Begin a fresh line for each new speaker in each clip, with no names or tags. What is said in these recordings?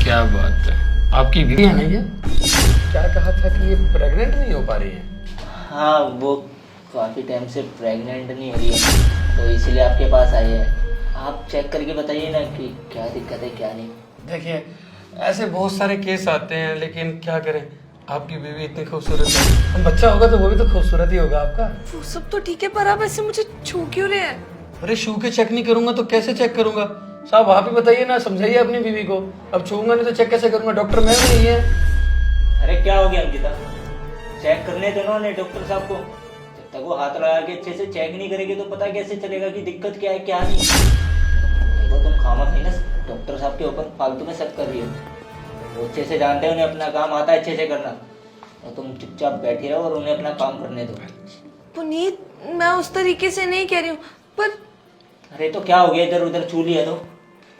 क्या बात है, आपकी बीवी है ना ये? क्या कहा था कि ये प्रेग्नेंट नहीं हो पा रही है?
हाँ, वो काफ़ी टाइम से प्रेग्नेंट नहीं हो रही है, तो इसलिए आपके पास आई है। आप चेक करके बताइए ना कि क्या दिक्कत है क्या नहीं।
देखिए, ऐसे बहुत सारे केस आते हैं, लेकिन क्या करें, आपकी बीवी इतनी खूबसूरत है, अब बच्चा होगा तो वो भी तो खूबसूरत ही होगा आपका।
वो सब तो ठीक है, पर आप ऐसे मुझे छू क्यों रहे हैं?
अरे छू के चेक नहीं करूंगा तो कैसे चेक करूंगा? साहब आप ही बताइए ना, समझाइए अपनी बीवी को। अब छूंगा नहीं तो चेक कैसे करूंगा? डॉक्टर मैं भी नहीं है।
अरे क्या हो गया अंकिता, चेक करने दो ना उन्हें, डॉक्टर साहब को। जब तक वो हाथ लगा के अच्छे से चेक नहीं करेंगे तो पता कैसे चलेगा कि दिक्कत क्या है क्या नहीं। देखो तुम खामखा ना डॉक्टर साहब के ऊपर फालतू में शक कर रही हो। वो अच्छे से जानते हैं, उन्हें अपना काम आता है अच्छे से करना। तो तुम चुपचाप बैठी रहो और उन्हें अपना काम करने दो।
पुनीत, मैं उस तरीके से नहीं कह रही हूँ, पर
अरे तो क्या हो गया, इधर उधर छू लिया तो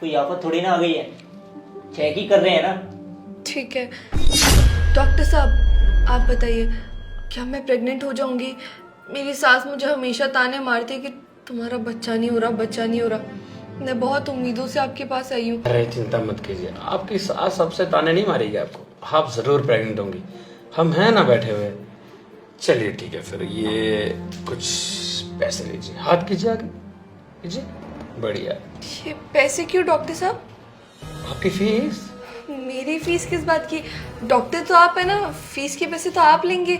कोई आफत थोड़ी ना आ गई है। चेक ही कर रहे हैं ना।
ठीक है डॉक्टर साहब, आप बताइए क्या मैं प्रेग्नेंट हो जाऊंगी? मेरी सास मुझे हमेशा ताने मारती है कि तुम्हारा बच्चा नहीं हो रहा, बच्चा नहीं हो रहा। मैं बहुत उम्मीदों से आपके पास आई हूँ।
अरे चिंता मत कीजिए, आपकी सास सबसे ताने नहीं मारेगी आपको, आप जरूर प्रेग्नेंट होंगी। हम हैं ना बैठे हुए। चलिए ठीक है, फिर ये कुछ पैसे लीजिए, हाथ कीजिए आगे कीजिए। बढ़िया।
ये पैसे क्यों डॉक्टर साहब?
आपकी फीस?
मेरी फीस किस बात की? डॉक्टर तो आप है ना, फीस के पैसे तो आप लेंगे।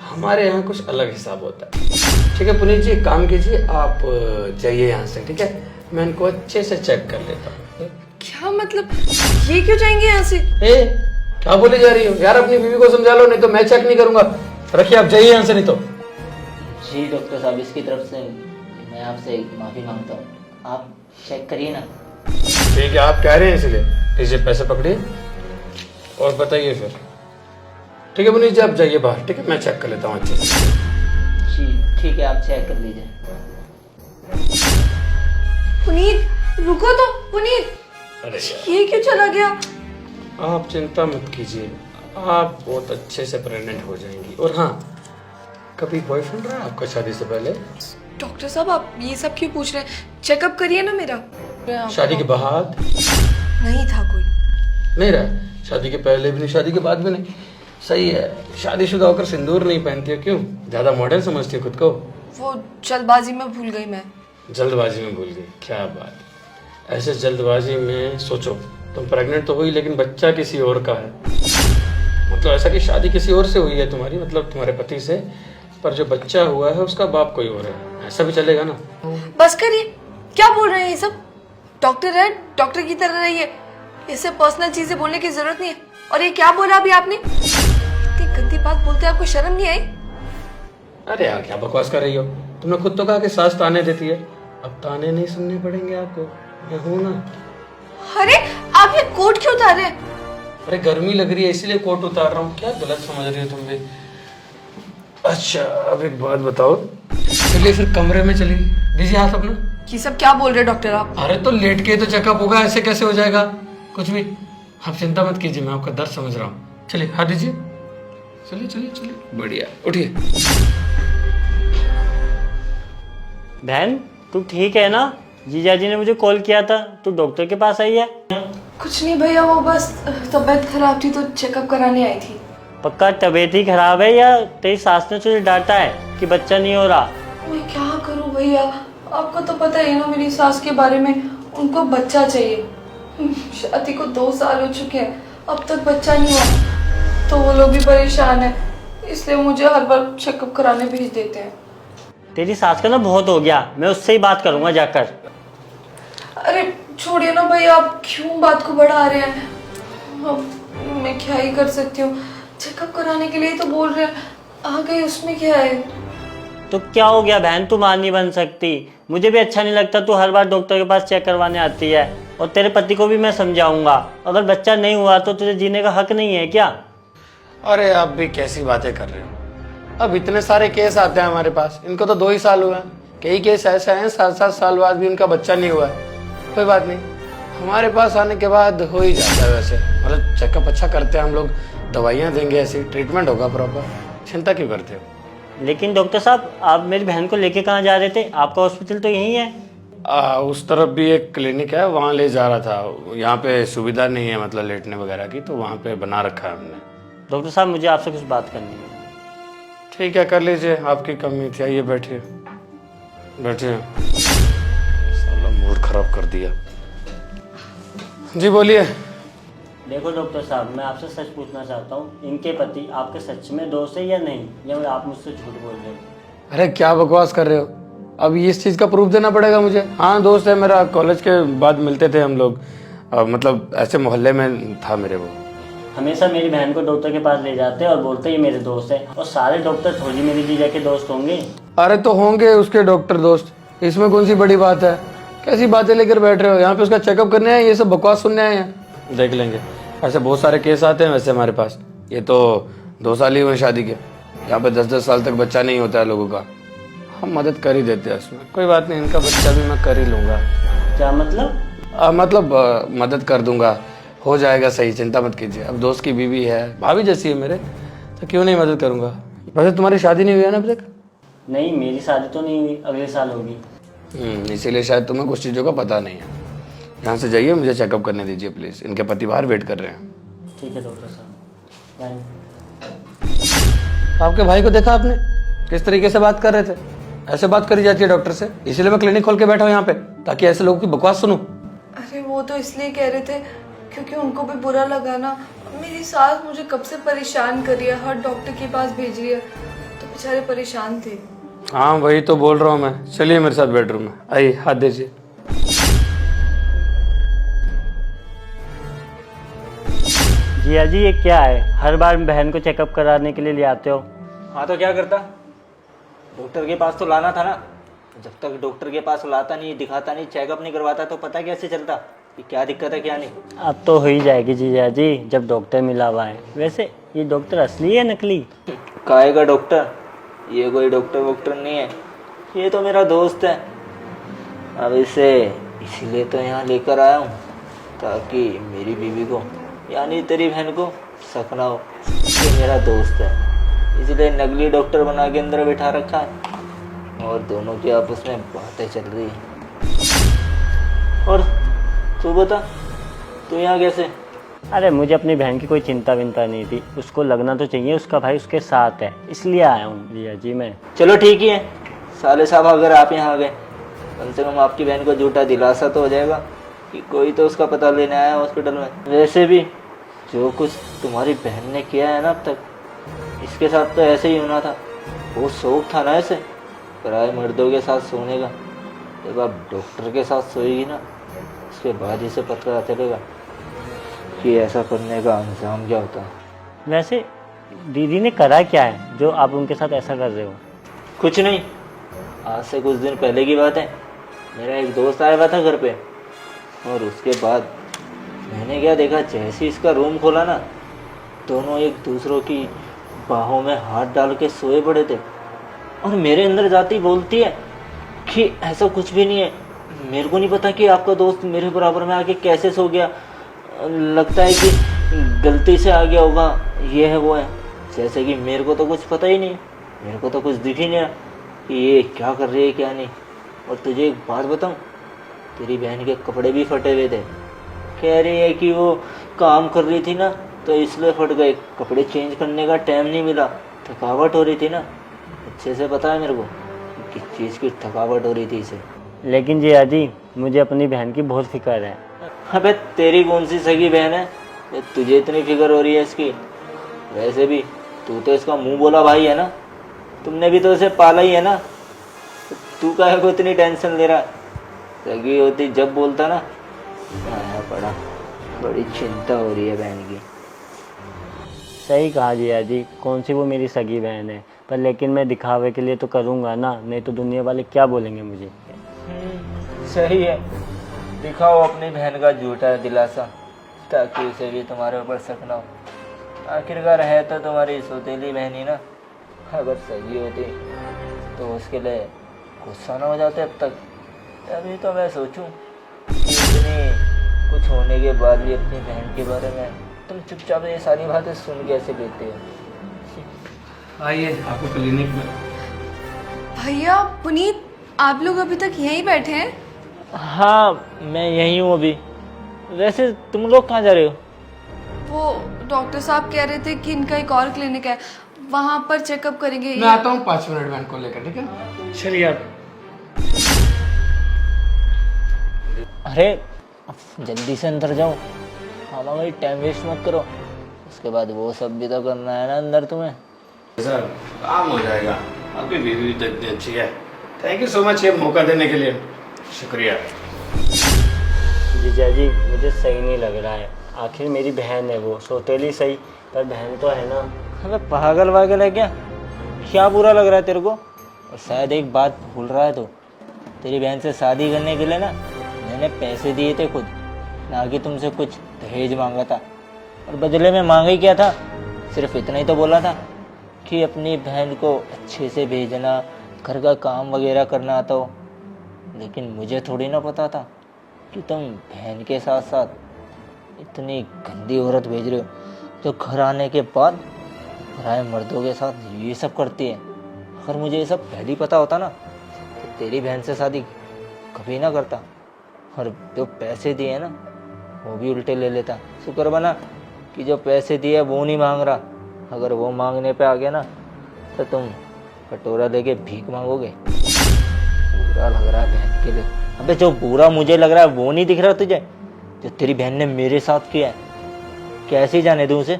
हमारे यहाँ कुछ अलग हिसाब होता है। ठीक है पुनीत जी, एक काम कीजिए, आप जाइए यहाँ से, ठीक है? मैं इनको अच्छे से चेक कर लेता हूँ।
क्या मतलब, ये क्यों जाएंगे यहाँ से?
ए, क्या बोले जा रही हो यार? अपनी बीवी को समझा लो, नहीं तो मैं चेक नहीं करूंगा। रखिए, आप जाइए यहाँ से, नहीं तो।
जी डॉक्टर साहब, इसकी तरफ से मैं आपसे माफ़ी मांगता हूँ। आप चेक करिए ना।
ठीक है, आप कह रहे हैं इसलिए लीजिए, पैसे पकड़िए और बताइए फिर। ठीक है पुनीत जी, आप जाइए बाहर, ठीक है? मैं चेक कर लेता हूँ अच्छे से।
जी ठीक है, आप चेक कर लीजिए।
पुनीत रुको तो, पुनीत
अरे
ये क्यों चला गया?
आप चिंता मत कीजिए, आप बहुत अच्छे से प्रेग्नेंट हो जाएंगी। और हाँ, कभी बॉयफ्रेंड रहा आपका शादी से पहले?
डॉक्टर साहब आप ये सब क्यों पूछ रहे हैं? चेकअप करिए ना मेरा।
शादी के बाद?
नहीं था कोई।
नहीं रहा? शादी के पहले भी नहीं, शादी के बाद भी नहीं? सही है, शादीशुदा होकर सिंदूर नहीं पहनती हो, क्यों? ज्यादा मॉडर्न समझती हो खुद को?
वो जल्दबाजी में भूल गई मैं।
जल्दबाजी में भूल गई? क्या बात। ऐसे जल्दबाजी में सोचो, तुम प्रेग्नेंट तो हुई लेकिन बच्चा किसी और का है। मतलब ऐसा कि शादी किसी और से हुई है तुम्हारी, मतलब तुम्हारे पति से, पर जो बच्चा हुआ है उसका बाप कोई और है। ऐसा भी चलेगा ना?
बस करिए, क्या बोल रहे हैं ये सब? डॉक्टर है, डॉक्टर की तरह रहिए। इससे पर्सनल चीजें बोलने की जरूरत नहीं है। और ये क्या बोला अभी आपने? इतनी गंदी बात बोलते आपको शर्म नहीं आई?
अरे यार क्या बकवास कर रही हो? तुमने खुद तो कहा कि सास ताने देती है, अब ताने नहीं सुनने पड़ेंगे आपको, मैं हूं ना।
अरे आप ये कोट क्यों उतार रहे हैं?
अरे गर्मी लग रही है इसलिए कोट उतार रहा हूँ। क्या गलत समझ रही हो तुम भी? अच्छा अब एक बात बताओ, चलिए फिर कमरे में चलिए, दीजिए हाथ अपना।
ये सब क्या बोल रहे हैं डॉक्टर आप?
अरे तो लेट के तो चेकअप होगा, ऐसे कैसे हो जाएगा कुछ भी? आप चिंता मत कीजिए, मैं आपका दर्द समझ रहा हूँ। चलिए हाथ दीजिए, चलिए चलिए चलिए, बढ़िया, उठिए।
बहन तू ठीक है ना? जीजाजी ने मुझे कॉल किया था, तू डॉक्टर के पास आई है?
कुछ नहीं भैया, वो बस तबीयत खराब थी तो चेकअप कराने आई थी।
पक्का तबीयत ही खराब है या तेरी सास ने तुझे डांटा है कि बच्चा नहीं हो रहा?
मैं क्या करूं भैया, आपको तो पता है ना मेरी सास के बारे में। उनको बच्चा चाहिए, शादी को 2 साल हो चुके हैं, अब तक बच्चा नहीं हुआ। तो वो लोग भी परेशान है, इसलिए मुझे हर बार चेकअप कराने भेज देते हैं।
तेरी सास का ना बहुत हो गया, मैं उससे ही बात करूंगा जाकर।
अरे छोड़िए ना भैया, आप क्यों बात को बढ़ा रहे हैं? अब मैं क्या ही कर सकती हूँ, चेकअप कराने के लिए तो बोल रहे हैं, आ गए उसमें क्या है?
तो क्या हो गया बहन, तू मां नहीं बन सकती? मुझे भी अच्छा नहीं लगता तू हर बार डॉक्टर के पास चेक करवाने आती है। और तेरे पति को भी मैं समझाऊंगा, अगर बच्चा नहीं हुआ तो तुझे जीने का हक नहीं है क्या?
अरे आप भी कैसी बातें कर रहे हो? अब इतने सारे केस आते हैं हमारे पास, इनको तो 2 ही साल हुआ है। कई केस ऐसे हैं 7-7 साल बाद भी उनका बच्चा नहीं हुआ है। कोई बात नहीं, हमारे पास आने के बाद हो ही जाता है। वैसे मतलब चेकअप अच्छा करते हैं हम लोग, दवाइयाँ देंगे, ऐसी ट्रीटमेंट होगा प्रॉपर, चिंता क्यों करते हो?
लेकिन डॉक्टर साहब, आप मेरी बहन को लेके कहाँ जा रहे थे? आपका हॉस्पिटल तो यहीं है।
उस तरफ भी एक क्लिनिक है, वहाँ ले जा रहा था। यहाँ पे सुविधा नहीं है मतलब लेटने वगैरह की, तो वहाँ पे बना रखा है हमने।
डॉक्टर साहब मुझे आपसे कुछ बात करनी है।
ठीक है, कर लीजिए, आपकी कमी थी। आइए बैठिए बैठिए। साला मूड खराब कर दिया। जी बोलिए।
देखो डॉक्टर साहब, मैं आपसे सच पूछना चाहता हूँ, इनके पति आपके सच में दोस्त है या नहीं, या आप मुझसे झूठ बोल रहे हो?
अरे क्या बकवास कर रहे हो, अब इस चीज़ का प्रूफ देना पड़ेगा मुझे? हाँ दोस्त है मेरा, कॉलेज के बाद मिलते थे हम लोग, मतलब ऐसे मोहल्ले में था मेरे वो।
हमेशा मेरी बहन को डॉक्टर के पास ले जाते हैं और बोलते हैं ये मेरे दोस्त है, और सारे डॉक्टर थोड़ी मेरी जीजा के दोस्त होंगे।
अरे तो होंगे उसके डॉक्टर दोस्त, इसमें कौन सी बड़ी बात है? कैसी बातें लेकर बैठ रहे हो? यहाँ पे उसका चेकअप करने आए, ये सब बकवास सुनने आए हैं? देख लेंगे, ऐसे बहुत सारे केस आते हैं वैसे हमारे पास। ये तो 2 साल ही हुए शादी के, यहाँ पे 10-10 साल तक बच्चा नहीं होता है लोगों का। हम मदद कर ही देते हैं उसमें, कोई बात नहीं, इनका बच्चा भी मैं कर ही लूँगा।
क्या मतलब?
मदद कर दूंगा, हो जाएगा सही, चिंता मत कीजिए। अब दोस्त की बीवी है, भाभी जैसी है मेरे, तो क्यों नहीं मदद करूंगा। वैसे तुम्हारी शादी नहीं हुई है ना अभी तक?
नहीं, मेरी शादी तो नहीं हुई, अगले साल होगी।
इसीलिए शायद तुम्हें कुछ चीज़ों का पता नहीं है। यहाँ से जाइए, मुझे चेकअप करने दीजिए प्लीज़, इनके पति बाहर वेट कर रहे हैं।
ठीक है डॉक्टर साहब, बाय।
आपके भाई को देखा आपने किस तरीके से बात कर रहे थे? ऐसे बात करी जाती है डॉक्टर से? इसीलिए मैं क्लिनिक खोल के बैठा हूँ यहाँ पे, ताकि ऐसे लोगों की बकवास सुनूं।
अरे वो तो इसलिए कह रहे थे क्योंकि उनको भी बुरा लगा ना। मेरी सास मुझे कब से परेशान कर रही है, हर डॉक्टर के पास भेज रही है, तो बेचारे परेशान थे।
हाँ वही तो बोल रहा हूँ मैं। चलिए मेरे साथ बेडरूम में, आइए, हाथ दीजिए।
जिया जी ये क्या है, हर बार बहन को चेकअप कराने के लिए ले आते हो?
हाँ तो क्या करता, डॉक्टर के पास तो लाना था ना। जब तक डॉक्टर के पास लाता नहीं, दिखाता नहीं, चेकअप नहीं करवाता, तो पता कैसे चलता कि क्या दिक्कत है क्या नहीं।
अब तो हो ही जाएगी जिया जी, जब डॉक्टर मिला हुआ है। वैसे ये डॉक्टर असली है नकली?
काहे का डॉक्टर, ये कोई डॉक्टर वॉक्टर नहीं है, ये तो मेरा दोस्त है। अब इसे इसीलिए तो यहाँ लेकर आया हूँ, ताकि मेरी बीवी को यानी तेरी बहन को शक ना हो कि मेरा दोस्त है। इसलिए नकली डॉक्टर बना के अंदर बिठा रखा है और दोनों की आपस में बातें चल रही है। और तू बता, तू यहाँ कैसे?
अरे मुझे अपनी बहन की कोई चिंता विंता नहीं थी, उसको लगना तो चाहिए उसका भाई उसके साथ है, इसलिए आया हूँ जिया जी मैं।
चलो ठीक ही है साले साहब, अगर आप यहाँ आ गए, कम से कम आपकी बहन को झूठा दिलासा तो हो जाएगा कि कोई तो उसका पता लेने आया हॉस्पिटल में। वैसे भी जो कुछ तुम्हारी बहन ने किया है ना अब तक, इसके साथ तो ऐसे ही होना था। वो शौक था ना ऐसे पराए मर्दों के साथ सोने का। जब आप डॉक्टर के साथ सोएगी ना, उसके बाद इसे पता चलेगा कि ऐसा करने का अंजाम क्या होता है।
वैसे दीदी ने करा क्या है जो आप उनके साथ ऐसा कर रहे हो?
कुछ नहीं, आज से कुछ दिन पहले की बात है। मेरा एक दोस्त आया हुआ था घर पे, और उसके बाद मैंने क्या देखा, जैसे इसका रूम खोला ना, दोनों एक दूसरों की बाहों में हाथ डाल के सोए पड़े थे। और मेरे अंदर जाती बोलती है कि ऐसा कुछ भी नहीं है, मेरे को नहीं पता कि आपका दोस्त मेरे बराबर में आके कैसे सो गया, लगता है कि गलती से आ गया होगा, ये है वो है। जैसे कि मेरे को तो कुछ पता ही नहीं, मेरे को तो कुछ दिख ही नहीं रहा कि ये क्या कर रही है क्या नहीं। और तुझे एक बात बताऊं, तेरी बहन के कपड़े भी फटे हुए थे। कह रही है कि वो काम कर रही थी ना, तो इसलिए फट गए, कपड़े चेंज करने का टाइम नहीं मिला, थकावट हो रही थी ना। अच्छे से पता है मेरे को किस चीज़ की थकावट हो रही थी इसे।
लेकिन जिया जी मुझे अपनी बहन की बहुत फिक्र है।
अबे तेरी कौन सी सगी बहन है ये तुझे इतनी फिक्र हो रही है इसकी? वैसे भी तू तो इसका मुंह बोला भाई है ना, तुमने भी तो इसे पाला ही है ना, तो तू काहे को इतनी टेंशन ले रहा है? सगी होती जब बोलता ना, आया पड़ा, बड़ी चिंता हो रही है बहन की।
सही कहा जिया जी, कौन सी वो मेरी सगी बहन है, पर लेकिन मैं दिखावे के लिए तो करूँगा ना, नहीं तो दुनिया वाले क्या बोलेंगे मुझे।
सही है, दिखाओ अपनी बहन का झूठा दिलासा, ताकि उसे भी तुम्हारे ऊपर शक ना हो। आखिरकार है तो तुम्हारी सौतेली बहन ही ना। अगर सही होती तो उसके लिए गुस्सा ना हो जाते अब तक। अभी तो मैं सोचूं कि इतनी कुछ होने के बाद भी अपनी बहन के बारे में तुम चुपचाप ये सारी बातें सुन कैसे लेते हो?
आइए, आपको क्लिनिक में।
भैया पुनीत, आप लोग अभी तक यहीं बैठे हैं?
हाँ मैं यहीं हूँ अभी। वैसे तुम लोग कहाँ जा रहे हो?
वो डॉक्टर साहब कह रहे थे कि इनका एक और क्लिनिक है, वहां पर चेकअप करेंगे।
मैं आता हूँ 5 मिनट में इनको लेकर, ठीक है? चलिए आप।
अरे अब जल्दी से अंदर जाओ। हाँ भाई टाइम वेस्ट मत करो, उसके बाद वो सब भी तो करना है ना अंदर तुम्हें।
सर काम हो जाएगा, आपकी बीवी तो इतनी अच्छी है। थैंक यू सो मच ये मौका देने के लिए, शुक्रिया।
जीजा जी मुझे सही नहीं लग रहा है, आखिर मेरी बहन है, वो सौतेली सही पर बहन तो है ना।
अबे पागल वागल है क्या बुरा लग रहा है तेरे को? और शायद एक बात भूल रहा है तो, तेरी बहन से शादी करने के लिए ना मैंने पैसे दिए थे खुद, ना कि तुमसे कुछ दहेज मांगा था। और बदले में मांगा ही क्या था? सिर्फ इतना ही तो बोला था कि अपनी बहन को अच्छे से भेजना, घर का काम वगैरह करना आता हो। लेकिन मुझे थोड़ी ना पता था कि तुम बहन के साथ साथ इतनी गंदी औरत भेज रहे हो जो घर आने के बाद पराए मर्दों के साथ ये सब करती है। अगर मुझे ये सब पहले ही पता होता ना तो तेरी बहन से शादी कभी ना करता, और जो पैसे दिए ना वो भी उल्टे ले लेता। शुक्र बना कि जो पैसे दिए वो नहीं मांग रहा, अगर वो मांगने पे आ गया ना तो तुम कटोरा लेके भीख मांगोगे। बुरा लग रहा है बहन के लिए। अबे जो बुरा मुझे लग रहा है वो नहीं दिख रहा तुझे, जो तेरी बहन ने मेरे साथ किया है? कैसे ही जाने दूं उसे?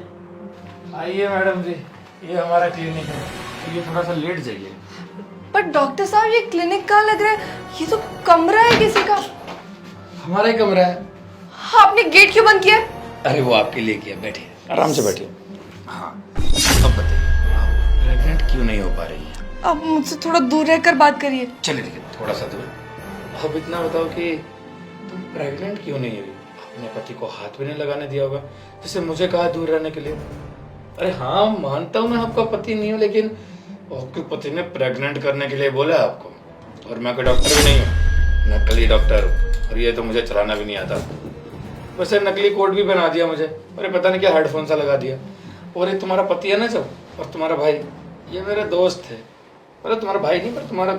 आइए मैडम जी, ये हमारा क्लिनिक है, ये थोड़ा सा लेट जाइए।
पर डॉक्टर साहब ये क्लिनिक कहाँ लग रहा है? ये तो कमरा है किसी का।
हमारा ही कमरा है।
आपने गेट क्यों बंद किया?
अरे वो आपके लिए किया, बैठिए आराम से बैठिए। हाँ अब बताइए, आप प्रेग्नेंट क्यों नहीं हो पा रही है?
अब मुझसे थोड़ा दूर रहकर बात करिए।
चलिए ठीक है, थोड़ा सा दूर। अब इतना बताओ कि तुम प्रेग्नेंट क्यों नहीं हुई? अपने पति को हाथ भी नहीं लगाने दिया होगा, जैसे मुझे कहा दूर रहने के लिए। अरे हाँ मानता हूँ मैं आपका पति नहीं हूँ, लेकिन आपके पति ने प्रेग्नेंट करने के लिए बोला है आपको, और मैं कोई डॉक्टर भी नहीं हूँ, नकली डॉक्टर हूँ, और ये तो मुझे चलाना भी नहीं आता। वैसे नकली कोट भी बना दिया मुझे, अरे पता नहीं क्या हेडफोन सा लगा दिया। और ये तुम्हारा पति है ना जब, और तुम्हारा भाई, ये मेरे दोस्त थे। मतलब तुम्हारा भाई नहीं पर तुम्हारा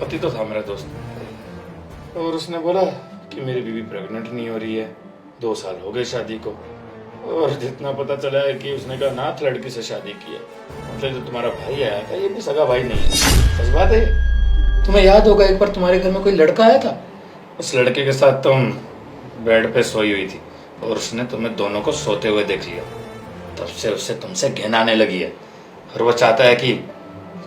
पति तो था मेरा दोस्त। और उसने बोला कि मेरी बीवी प्रेग्नेंट नहीं हो रही है, 2 साल हो गए शादी को। और जितना पता चला है कि उसने कहा नाथ लड़की से शादी की है, मतलब जो तुम्हारा भाई आया था ये भी सगा भाई नहीं है। सच बात है। तुम्हें याद होगा एक बार तुम्हारे घर में कोई लड़का आया था, उस लड़के के साथ तुम बेड पे सोई हुई थी और उसने तुम्हें दोनों को सोते हुए देख लिया। तब से उससे तुमसे घिन आने लगी है, और वो चाहता है कि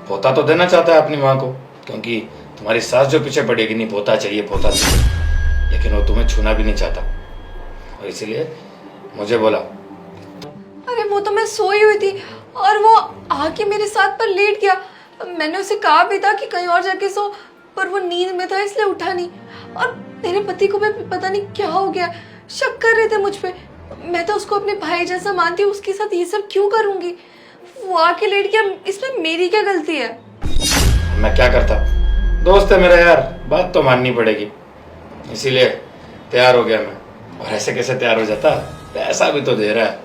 पोता तो देना चाहता है अपनी माँ को, क्योंकि तुम्हारी सास जो पीछे पड़ेगी, नहीं पोता चाहिए पोता चाहिए, लेकिन वो तुम्हें छूना भी नहीं चाहता। और इसीलिए मुझे बोला।
अरे वो तो मैं सोई हुई थी और वो आके मेरे साथ पर लेट गया। मैंने उसे कहा भी था कि कहीं और जाके सो, पर वो नींद में था इसलिए उठा नहीं। और मेरे पति को भी पता नहीं क्या हो गया, शक कर रहे थे मुझ पे। मैं तो उसको अपने भाई जैसा मानती हूँ, उसके साथ ये सब क्यों करूंगी? वो आके लेट गया, इसमें मेरी क्या गलती है?
मैं क्या करता, दोस्त है मेरा यार, बात तो माननी पड़ेगी। इसीलिए तैयार हो गया मैं। और ऐसे कैसे तैयार हो जाता, पैसा भी तो दे रहा है,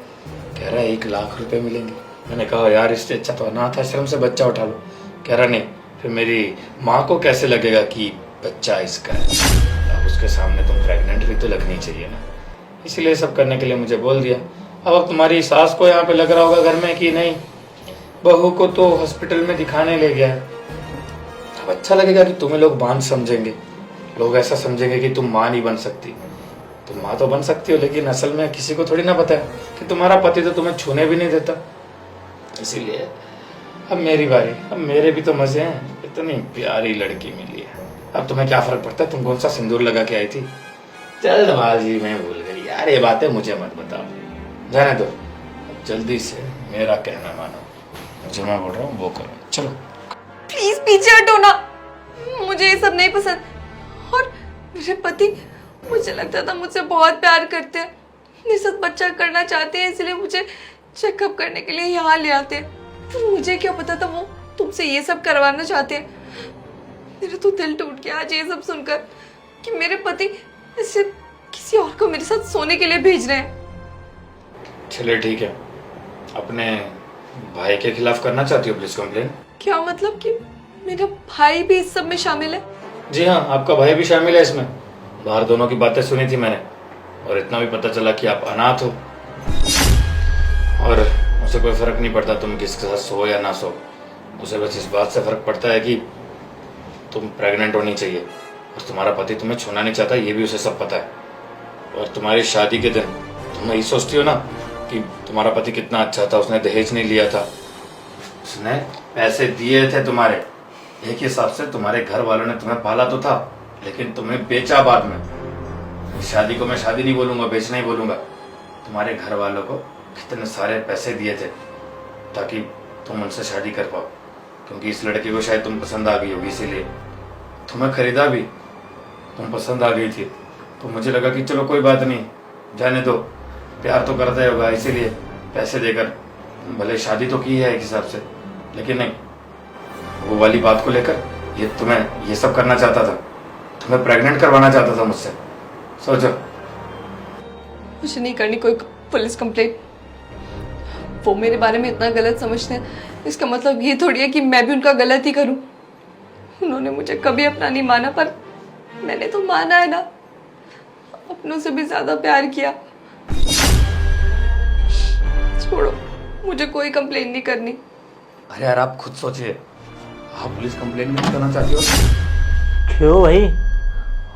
कह रहा है 1 लाख रुपए मिलेंगे। मैंने कहा यार इससे अच्छा तो अनाथ आश्रम से बच्चा उठा लो। कह रहा नहीं, फिर मेरी माँ को कैसे लगेगा कि बच्चा इसका है। अब उसके सामने तुम प्रेग्नेंट भी तो लगनी चाहिए ना, इसीलिए सब करने के लिए मुझे बोल दिया। अब तुम्हारी सास को यहाँ पे लग रहा होगा घर में कि नहीं, बहू को तो हॉस्पिटल में दिखाने ले गया है। अब अच्छा लगेगा कि तुम्हें लोग बांझ समझेंगे, लोग ऐसा समझेंगे कि तुम माँ नहीं बन सकती। तुम माँ तो बन सकती हो, लेकिन असल में किसी को थोड़ी ना पता है कि तुम्हारा पति तो तुम्हें छूने भी नहीं देता। इसीलिए अब मेरी बारी, अब मेरे भी तो मजे हैं। इतनी प्यारी लड़की मिली है, अब तुम्हें क्या फर्क पड़ता है तुम कौन सा सिंदूर लगा के आई थी? जल्दबाजी में भूल गई यार, ये बातें मुझे मत बताओ, जाने दो। जल्दी से मेरा कहना मानो, जो मैं बोल रहा हूँ वो करो। चलो
प्लीज पीछे हटो ना, मुझे ये सब नहीं पसंद। और मेरे पति, मुझे लगता था मुझसे बहुत प्यार करते हैं, मेरे साथ बच्चा करना चाहते हैं, इसलिए मुझे चेकअप करने के लिए यहाँ ले आते हैं। तो मुझे क्या पता था वो तुमसे ये सब करवाना चाहते हैं। मेरा तो दिल टूट गया आज ये सब सुनकर कि मेरे पति इससे किसी और को मेरे साथ सोने के लिए भेज रहे हैं।
चलिए ठीक है, अपने भाई के खिलाफ करना चाहती हो पुलिस कंप्लेन?
क्या मतलब कि मेरा भाई भी इस सब में शामिल है?
जी हाँ, आपका भाई भी शामिल है इसमें।
बाहर दोनों की बातें सुनी थी मैंने, और इतना भी पता चला कि आप अनाथ हो, और उसे कोई फर्क नहीं पड़ता तुम किसके साथ सो या ना सो। उसे बस इस बात से फर्क पड़ता है कि तुम प्रेग्नेंट होनी चाहिए, और तुम्हारा पति तुम्हें छूना नहीं चाहता, ये भी उसे सब पता है। और तुम्हारी शादी के दिन तुम यही सोचती हो ना कि तुम्हारा पति कितना अच्छा था, उसने दहेज नहीं लिया था, उसने पैसे दिए थे तुम्हारे। एक हिसाब से तुम्हारे घर वालों ने तुम्हें पाला तो था, लेकिन तुम्हें बेचा बाद में। शादी को मैं शादी नहीं बोलूंगा, बेचना ही बोलूंगा। तुम्हारे घर वालों को कितने सारे पैसे दिए थे ताकि तुम उनसे शादी कर पाओ, क्योंकि इस लड़की को शायद तुम पसंद आ गई होगी, इसीलिए तुम्हें खरीदा भी। तुम पसंद आ गई थी तो मुझे लगा कि चलो कोई बात नहीं, जाने दो, प्यार तो करता ही होगा, इसीलिए पैसे देकर भले शादी तो की है एक हिसाब से, लेकिन नहीं, वो वाली बात को लेकर ये तुम्हें ये सब करना चाहता था, तुम्हें प्रेग्नेंट करवाना चाहता था मुझसे। सोचो।
मुझे नहीं करनी कोई पुलिस कंप्लेंट। वो मेरे बारे में इतना गलत समझते हैं, इसका मतलब ये थोड़ी है कि मैं भी उनका गलत ही करूं। उन्होंने मुझे कभी अपना नहीं माना, पर मैंने तो माना है ना, अपनों से भी ज्यादा प्यार किया। छोड़ो, मुझे कोई कंप्लेंट नहीं करनी।
अरे यार आप खुद सोचिए, आप पुलिस कंप्लेंट नहीं करना चाहती हो?
क्यों भाई,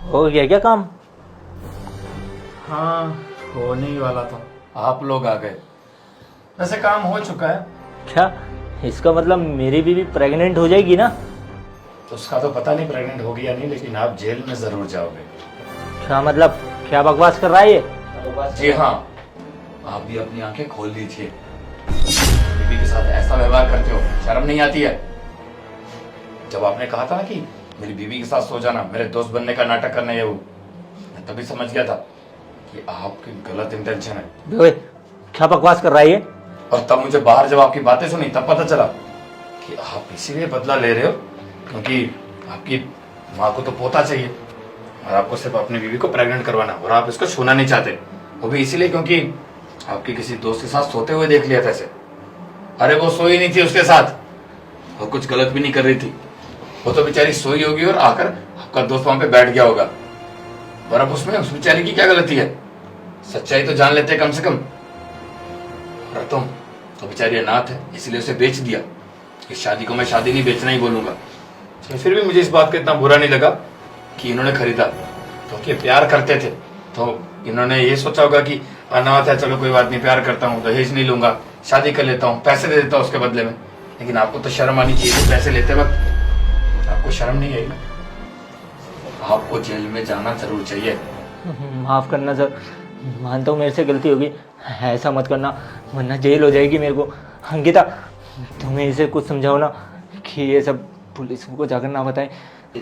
हो गया क्या काम?
हाँ, होने ही वाला था, आप लोग आ गए। वैसे काम हो चुका है।
क्या इसका मतलब मेरी बीवी प्रेग्नेंट हो जाएगी ना?
तो उसका तो पता नहीं प्रेग्नेंट होगी या नहीं, लेकिन आप जेल में जरूर जाओगे।
क्या मतलब, क्या बकवास कर रहा है ये?
जी हाँ, आप भी अपनी आंखें खोल लीजिए। बीवी के साथ ऐसा व्यवहार करते हो, शर्म नहीं आती है? जब आपने कहा था ना कि मेरी बीवी के साथ सो जाना, मेरे दोस्त बनने का नाटक करना, ये वो, मैं तभी समझ गया था कि आपकी गलत इंटेंशन है।
बे, क्या बकवास कर रहा है ये?
और तब मुझे बाहर जब आपकी बातें सुनी तब पता चला कि आप इसीलिए बदला ले रहे हो क्योंकि आपकी माँ को तो पोता चाहिए, और आपको सिर्फ अपनी बीवी को प्रेग्नेंट करवाना, और आप इसको छूना नहीं चाहते, वो भी इसीलिए क्योंकि आपकी किसी दोस्त के साथ सोते हुए देख लिया था इसे। अरे वो सोई नहीं थी उसके साथ, और कुछ गलत भी नहीं कर रही थी, वो तो बेचारी सोई होगी और आकर आपका दोस्त वहां पे बैठ गया होगा, और अब उसमें उस बेचारी की क्या गलती है? सच्चाई तो जान लेते कम से कम। और तुम तो बेचारी अनाथ है, इसलिए उसे बेच दिया। इस शादी को मैं शादी नहीं, बेचना ही बोलूंगा। तो फिर भी मुझे इस बात का इतना बुरा नहीं लगा कि इन्होंने खरीदा, क्योंकि तो प्यार करते थे तो इन्होंने ये सोचा होगा कि अनाथ है, चलो कोई बात नहीं, प्यार करता हूँ, दहेज नहीं लूंगा, शादी कर लेता हूँ, पैसे दे देता हूँ उसके बदले में। लेकिन आपको तो शर्म आनी चाहिए, पैसे लेते वक्त आपको शर्म नहीं आई ना? आपको जेल में जाना जरूर चाहिए।
माफ करना सर, मानता हूँ मेरे से गलती होगी, ऐसा मत करना वरना जेल हो जाएगी मेरे को। अंकिता, तुम्हें इसे कुछ समझाओ ना कि ये सब पुलिस को जाकर ना बताएं।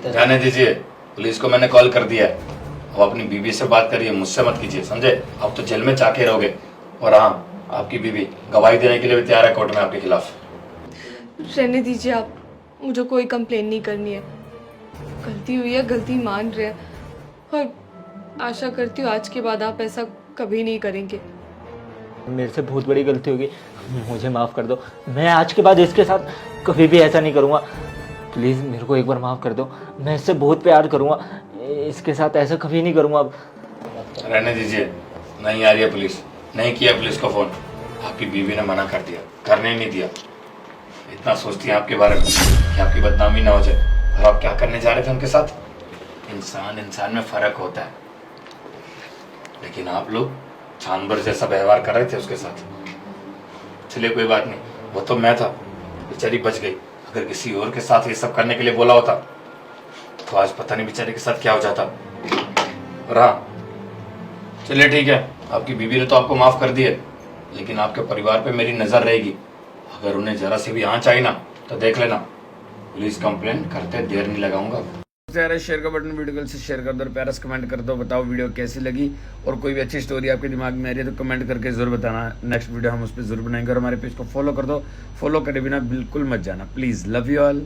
जाने दीजिए, पुलिस को मैंने कॉल कर दिया है। अब अपनी बीवी से बात करिए, मुझसे मत कीजिए, समझे? अब तो जेल में जाके रहोगे। और हाँ, आपकी बीवी गवाही देने के लिए भी तैयार है कोर्ट में आपके खिलाफ।
रहने दीजिए आप, मुझे कोई कंप्लेन नहीं करनी है। गलती हुई है, गलती मान रहे हैं, और आशा करती हूँ आज के बाद आप ऐसा कभी नहीं करेंगे।
मेरे से बहुत बड़ी गलती होगी, मुझे माफ़ कर दो। मैं आज के बाद इसके साथ कभी भी ऐसा नहीं करूँगा। प्लीज़ मेरे को एक बार माफ़ कर दो, मैं इससे बहुत प्यार करूँगा, इसके साथ ऐसा कभी नहीं करूँगा अब।
रहने दीजिए, नहीं आ रही है पुलिस, नहीं किया पुलिस को फ़ोन, आपकी बीवी ने मना कर दिया, करने ही नहीं दिया। इतना सोचती है आपके बारे में कि आपकी बदनामी ना हो जाए, और आप क्या करने जा रहे थे उनके साथ? इंसान इंसान में फ़र्क होता है, लेकिन आप लोग जानवर जैसा व्यवहार कर रहे थे उसके साथ। चलिए कोई बात नहीं, वो तो मैं था, बेचारी बच गई। अगर किसी और के साथ ये सब करने के लिए बोला होता तो आज पता नहीं बेचारी के साथ क्या हो जाता। और हाँ, चलिए ठीक है, आपकी बीवी ने तो आपको माफ कर दिया, लेकिन आपके परिवार पे मेरी नजर रहेगी। अगर उन्हें जरा सी भी आंच आई ना तो देख लेना, पुलिस कंप्लेन करते देर नहीं लगाऊंगा। शेयर का बटन वीडियो से शेयर कर दो, प्यारा कमेंट कर दो, बताओ वीडियो कैसी लगी, और कोई भी अच्छी स्टोरी आपके दिमाग में आ रही है तो कमेंट करके जरूर बताना। नेक्स्ट वीडियो हम उस पर जरूर बनाएंगे, और हमारे पेज को फॉलो कर दो, फॉलो करे बिना बिल्कुल मत जाना प्लीज। Love you all.